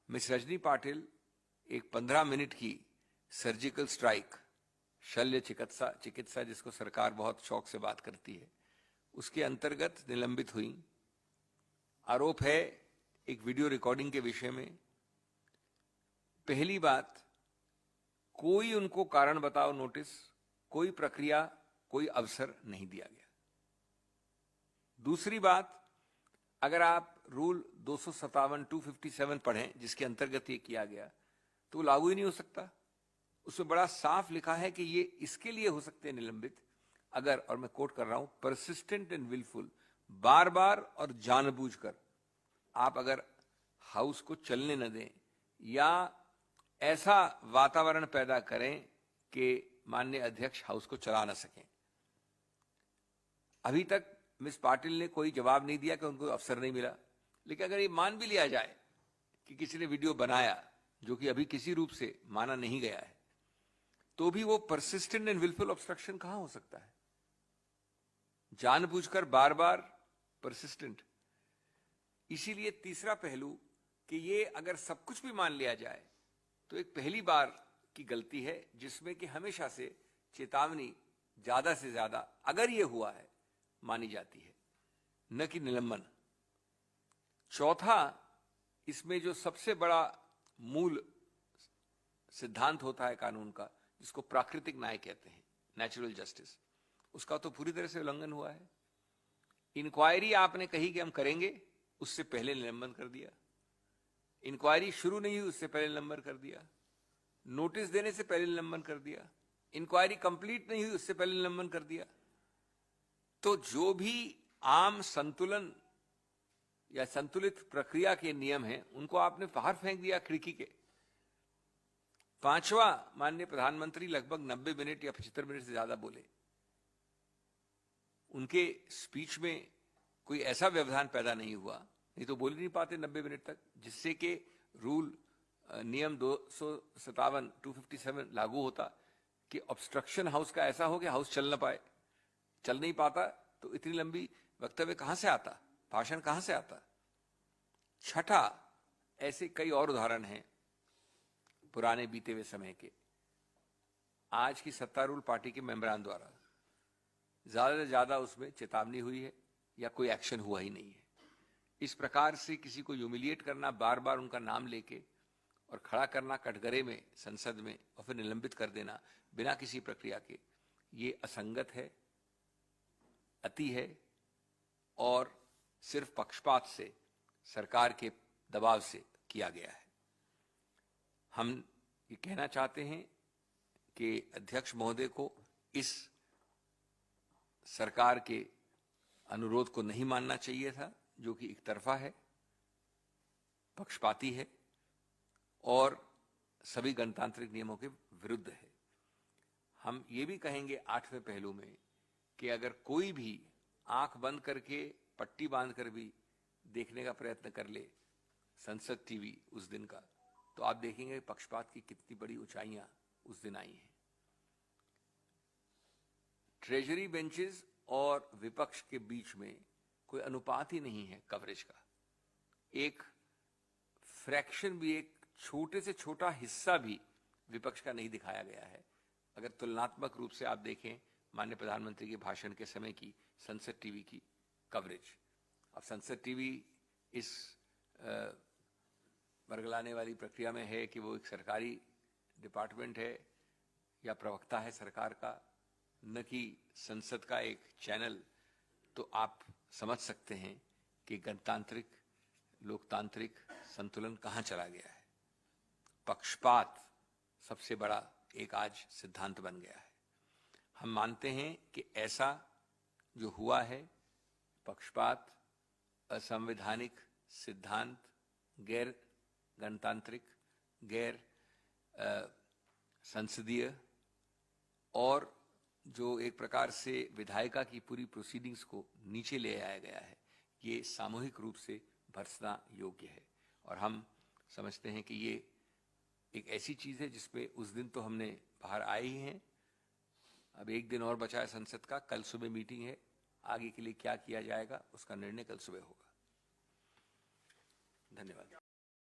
Miss Rajni Patil एक 15 minute की surgical strike, शल्य चिकित्सा जिसको सरकार बहुत शौक से बात करती है, उसके अंतर्गत निलंबित हुई। आरोप है एक वीडियो रिकॉर्डिंग के विषय में। पहली बात, कोई उनको कारण बताओ नोटिस, कोई प्रक्रिया, कोई अवसर नहीं दिया गया। दूसरी बात, अगर आप रूल 257 पढ़ें जिसके अंतर्गत ये किया गया, तो लागू ही नहीं हो सकता। उसमें बड़ा साफ लिखा है कि ये इसके लिए हो सकते हैं निलंबित अगर, और मैं कोट कर रहा हूं, परसिस्टेंट एंड विलफुल, बार बार और जानबूझकर आप अगर हाउस को चलने न दें या ऐसा वातावरण पैदा करें कि माननीय अध्यक्ष हाउस को चला न सकें। अभी तक मिस पाटिल ने कोई जवाब नहीं दिया कि उनको अवसर नहीं मिला, लेकिन अगर ये मान भी लिया जाए कि किसी ने वीडियो बनाया, जो कि अभी किसी रूप से माना नहीं गया है, तो भी वो परसिस्टेंट एंड विलफुल ऑब्स्ट्रक्शन कहां हो सकता है? जानबूझकर बार बार परसिस्टेंट। इसीलिए तीसरा पहलू कि ये अगर सब कुछ भी मान लिया जाए तो एक पहली बार की गलती है जिसमें कि हमेशा से चेतावनी ज्यादा से ज्यादा, अगर ये हुआ है, मानी जाती है, न कि निलंबन। चौथा, इसमें जो सबसे बड़ा मूल सिद्धांत होता है कानून का, जिसको प्राकृतिक न्याय कहते हैं, नेचुरल जस्टिस, उसका तो पूरी तरह से उल्लंघन हुआ है। इंक्वायरी आपने कही कि हम करेंगे, उससे पहले निलंबन कर दिया। इंक्वायरी शुरू नहीं हुई उससे पहले निलंबन कर दिया। नोटिस देने से पहले निलंबन कर दिया। इंक्वायरी कंप्लीट नहीं हुई उससे पहले निलंबन कर दिया। तो जो भी आम संतुलन या संतुलित प्रक्रिया के नियम हैं, उनको आपने बाहर फेंक दिया खिड़की के। पांचवा, माननीय प्रधानमंत्री लगभग 90 मिनट या 75 मिनट से ज्यादा बोले। उनके स्पीच में कोई ऐसा व्यवधान पैदा नहीं हुआ, नहीं तो बोल ही नहीं पाते 90 मिनट तक, जिससे कि रूल नियम 257 लागू होता कि ऑब्स्ट्रक्शन हाउस का ऐसा हो कि हाउस चल ना पाए। चल नहीं पाता तो इतनी लंबी वक्तव्य कहां से आता, भाषण कहां से आता? छठा, ऐसे कई और उदाहरण हैं पुराने बीते हुए समय के। आज की सत्तारूढ़ पार्टी के मेंबरान द्वारा ज्यादा से ज्यादा उसमें चेतावनी हुई है या कोई एक्शन हुआ ही नहीं है। इस प्रकार से किसी को ह्यूमिलिएट करना, बार बार उनका नाम लेके और खड़ा करना कटघरे में, संसद में, और फिर निलंबित कर देना बिना किसी प्रक्रिया के, ये असंगत है, अति है और सिर्फ पक्षपात से, सरकार के दबाव से किया गया है। हम ये कहना चाहते हैं कि अध्यक्ष महोदय को इस सरकार के अनुरोध को नहीं मानना चाहिए था, जो कि एक तरफा है, पक्षपाती है और सभी गणतांत्रिक नियमों के विरुद्ध है। हम ये भी कहेंगे 8वें पहलू में कि अगर कोई भी आंख बंद करके, पट्टी बांध कर भी देखने का प्रयत्न कर ले संसद टीवी उस दिन का, तो आप देखेंगे पक्षपात की कितनी बड़ी ऊंचाइयां उस दिन आई हैं। ट्रेजरी बेंचेस और विपक्ष के बीच में कोई अनुपात ही नहीं है कवरेज का। एक फ्रैक्शन भी, एक छोटे से छोटा हिस्सा भी विपक्ष का नहीं दिखाया गया है। अगर तुलनात्मक रूप से आप देखें माननीय प्रधानमंत्री के भाषण के समय की संसद टीवी की कवरेज, अब संसद टीवी इस बरगलाने वाली प्रक्रिया में है कि वो एक सरकारी डिपार्टमेंट है या प्रवक्ता है सरकार का, न कि संसद का एक चैनल। तो आप समझ सकते हैं कि गणतांत्रिक, लोकतांत्रिक संतुलन कहां चला गया है। पक्षपात सबसे बड़ा एक आज सिद्धांत बन गया है। हम मानते हैं कि ऐसा जो हुआ है, पक्षपात, असंवैधानिक सिद्धांत, गैर गणतांत्रिक, गैर संसदीय, और जो एक प्रकार से विधायिका की पूरी प्रोसीडिंग्स को नीचे ले आया गया है, ये सामूहिक रूप से भर्त्सना योग्य है। और हम समझते हैं कि ये एक ऐसी चीज है जिसपे उस दिन तो हमने बाहर आए ही हैं। अब एक दिन और बचा है संसद का, कल सुबह मीटिंग है, आगे के लिए क्या किया जाएगा उसका निर्णय कल सुबह होगा। धन्यवाद।